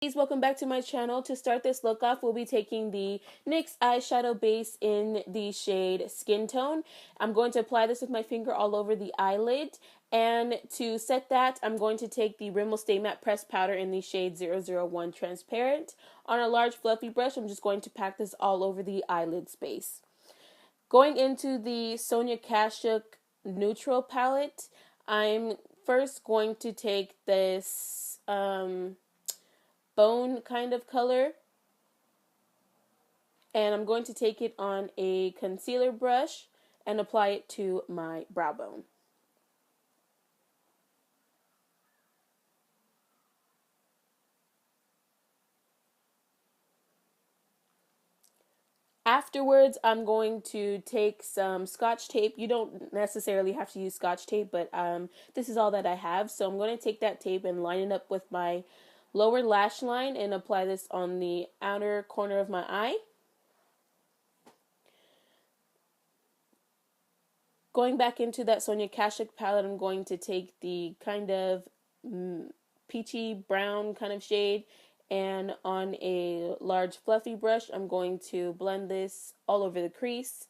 Welcome back to my channel. To start this look off, we'll be taking the NYX eyeshadow base in the shade Skin Tone. I'm going to apply this with my finger all over the eyelid. And to set that, I'm going to take the Rimmel Stay Matte Pressed Powder in the shade 001 Transparent. On a large fluffy brush, I'm just going to pack this all over the eyelid space. Going into the Sonia Kashuk Neutral palette, I'm first going to take this bone kind of color, and I'm going to take it on a concealer brush and apply it to my brow bone. Afterwards, I'm going to take some Scotch tape. You don't necessarily have to use Scotch tape, but this is all that I have. So I'm going to take that tape and line it up with my lower lash line and apply this on the outer corner of my eye. Going back into that Sonia Kashuk palette, I'm going to take the kind of peachy brown kind of shade, and on a large fluffy brush, I'm going to blend this all over the crease.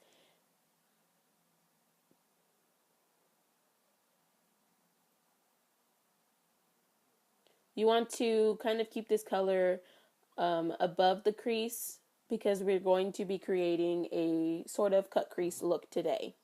You want to kind of keep this color above the crease because we're going to be creating a sort of cut crease look today.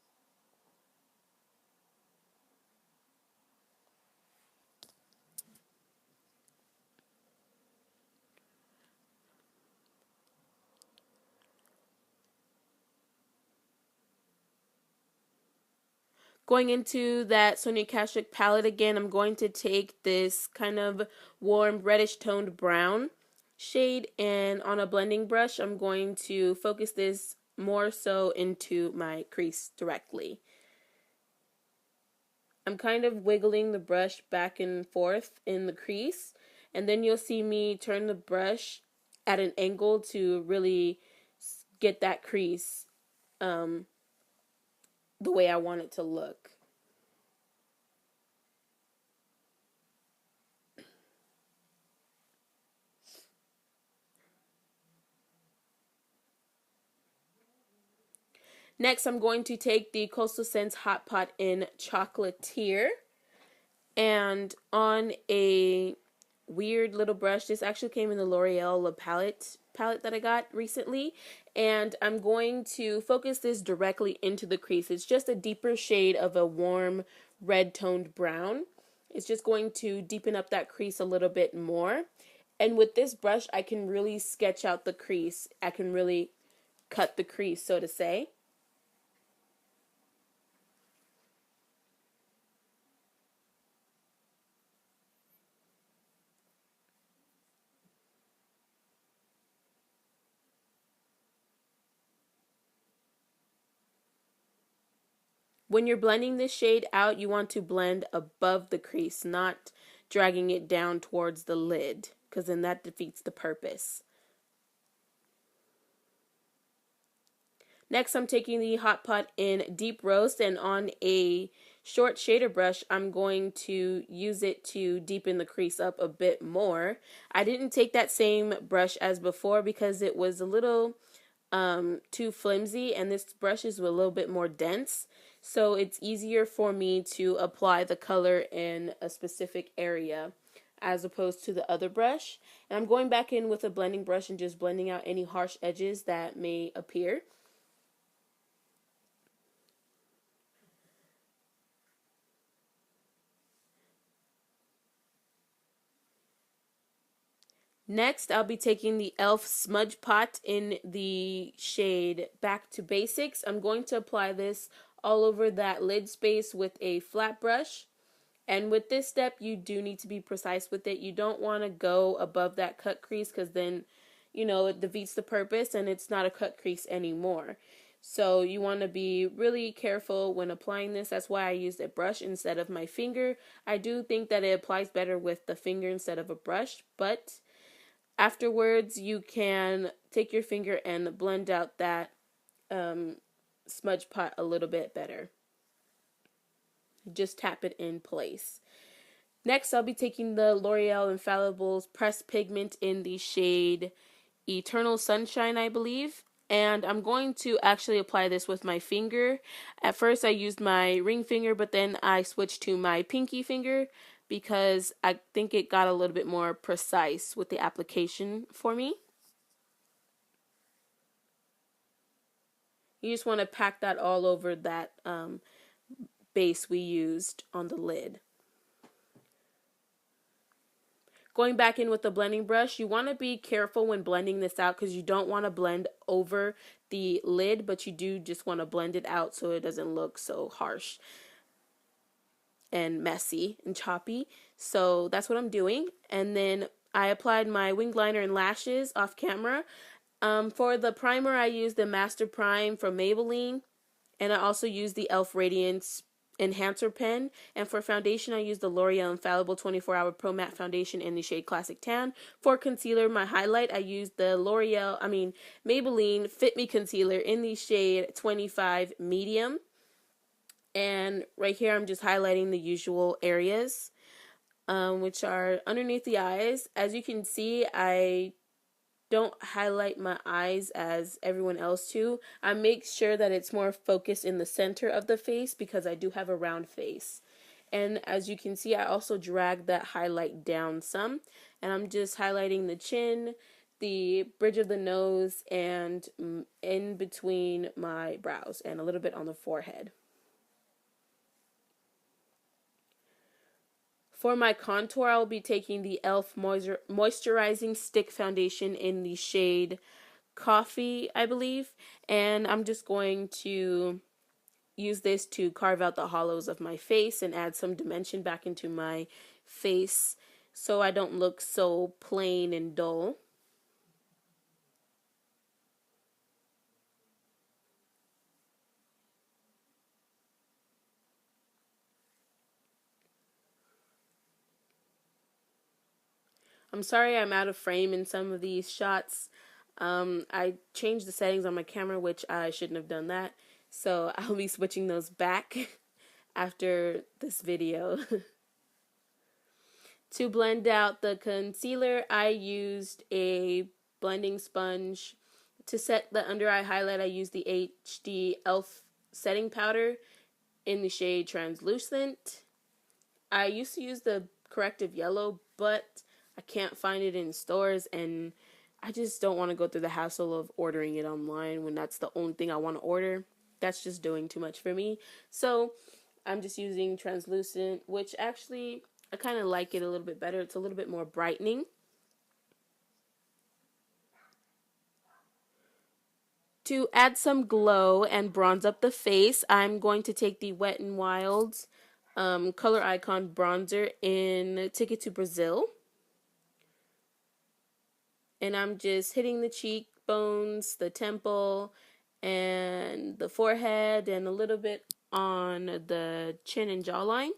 Going into that Sonia Kashuk palette again, I'm going to take this kind of warm reddish toned brown shade, and on a blending brush, I'm going to focus this more so into my crease directly. I'm kind of wiggling the brush back and forth in the crease, and then you'll see me turn the brush at an angle to really get that crease the way I want it to look. Next, I'm going to take the Coastal Scents Hot Pot in Chocolatier, and on a weird little brush, this actually came in the L'Oreal palette that I got recently, and I'm going to focus this directly into the crease. It's just a deeper shade of a warm red toned brown. It's just going to deepen up that crease a little bit more, and with this brush I can really sketch out the crease. I can really cut the crease, so to say. When you're blending this shade out, you want to blend above the crease, not dragging it down towards the lid, because then that defeats the purpose. Next, I'm taking the Hot Pot in Deep Roast, and on a short shader brush, I'm going to use it to deepen the crease up a bit more. I didn't take that same brush as before because it was a little too flimsy, and this brush is a little bit more dense, so it's easier for me to apply the color in a specific area as opposed to the other brush. And I'm going back in with a blending brush and just blending out any harsh edges that may appear. Next, I'll be taking the e.l.f. Smudge Pot in the shade Back to Basics. I'm going to apply this all over that lid space with a flat brush. And with this step, you do need to be precise with it. You don't want to go above that cut crease because then, you know, it defeats the purpose and it's not a cut crease anymore. So you want to be really careful when applying this. That's why I used a brush instead of my finger. I do think that it applies better with the finger instead of a brush, but afterwards, you can take your finger and blend out that smudge pot a little bit better. Just tap it in place. Next, I'll be taking the L'Oreal Infallible's Pressed Pigment in the shade Eternal Sunshine, I believe. And I'm going to actually apply this with my finger. At first, I used my ring finger, but then I switched to my pinky finger because I think it got a little bit more precise with the application for me. You just want to pack that all over that base we used on the lid. Going back in with the blending brush, you want to be careful when blending this out because you don't want to blend over the lid, but you do just want to blend it out so it doesn't look so harsh and messy and choppy. So that's what I'm doing. And then I applied my winged liner and lashes off camera. For the primer, I used the Master Prime from Maybelline, and I also used the e.l.f. Radiance Enhancer pen. And for foundation, I used the L'Oreal Infallible 24-Hour Pro Matte Foundation in the shade Classic Tan. For concealer, my highlight, I used the Maybelline Fit Me Concealer in the shade 25 Medium. And right here, I'm just highlighting the usual areas, which are underneath the eyes. As you can see, I don't highlight my eyes as everyone else do. I make sure that it's more focused in the center of the face because I do have a round face. And as you can see, I also drag that highlight down some. And I'm just highlighting the chin, the bridge of the nose, and in between my brows, and a little bit on the forehead. For my contour, I'll be taking the e.l.f. Moisturizing Stick Foundation in the shade Coffee, I believe. And I'm just going to use this to carve out the hollows of my face and add some dimension back into my face so I don't look so plain and dull. I'm sorry I'm out of frame in some of these shots. I changed the settings on my camera, which I shouldn't have done that. So I'll be switching those back after this video. To blend out the concealer, I used a blending sponge. To set the under eye highlight, I used the HD e.l.f. setting powder in the shade Translucent. I used to use the corrective yellow, but I can't find it in stores, and I just don't want to go through the hassle of ordering it online when that's the only thing I want to order. That's just doing too much for me. So I'm just using Translucent, which actually I kind of like it a little bit better. It's a little bit more brightening. To add some glow and bronze up the face, I'm going to take the Wet n Wild's Color Icon Bronzer in Ticket to Brazil. And I'm just hitting the cheekbones, the temple, and the forehead, and a little bit on the chin and jawline.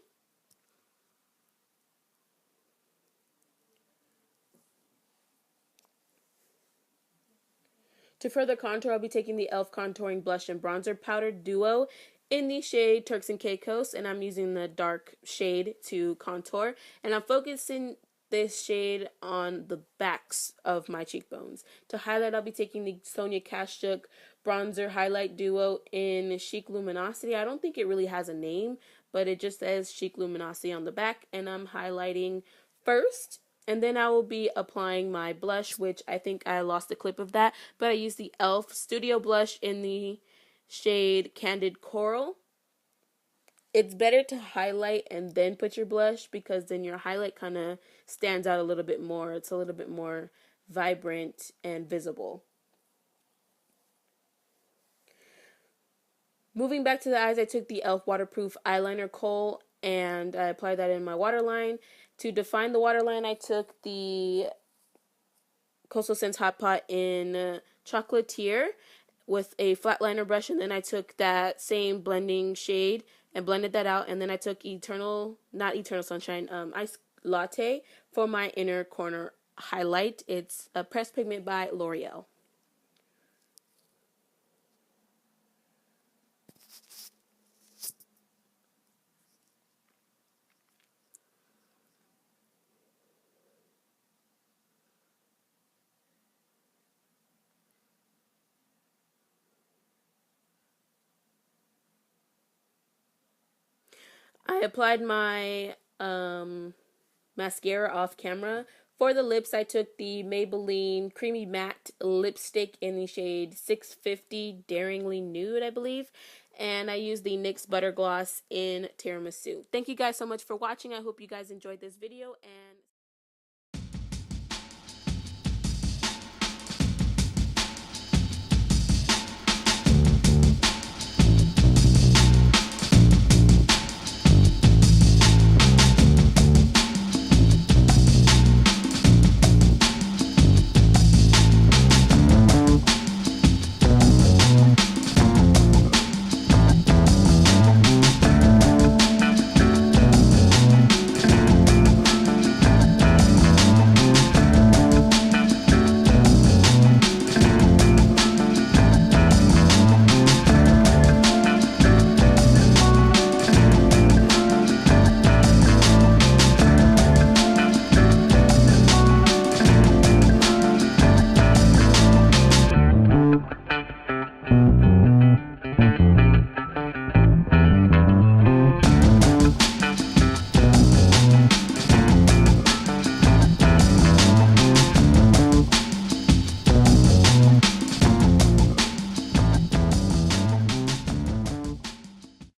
To further contour, I'll be taking the e.l.f. Contouring Blush and Bronzer Powder Duo in the shade Turks and Caicos, and I'm using the dark shade to contour. And I'm focusing this shade on the backs of my cheekbones. To highlight, I'll be taking the Sonia Kashuk Bronzer Highlight Duo in Chic Luminosity. I don't think it really has a name, but it just says Chic Luminosity on the back, and I'm highlighting first. And then I will be applying my blush, which I think I lost a clip of that. But I used the e.l.f. Studio Blush in the shade Candid Coral. It's better to highlight and then put your blush because then your highlight kind of stands out a little bit more. It's a little bit more vibrant and visible. Moving back to the eyes, I took the e.l.f. Waterproof Eyeliner Kohl and I applied that in my waterline. To define the waterline, I took the Coastal Scents Hot Pot in Chocolatier with a flat liner brush, and then I took that same blending shade and blended that out, and then I took not Eternal Sunshine, Ice Latte for my inner corner highlight. It's a pressed pigment by L'Oreal. I applied my mascara off camera. For the lips, I took the Maybelline Creamy Matte Lipstick in the shade 650 Daringly Nude, I believe. And I used the NYX Butter Gloss in Tiramisu. Thank you guys so much for watching. I hope you guys enjoyed this video, and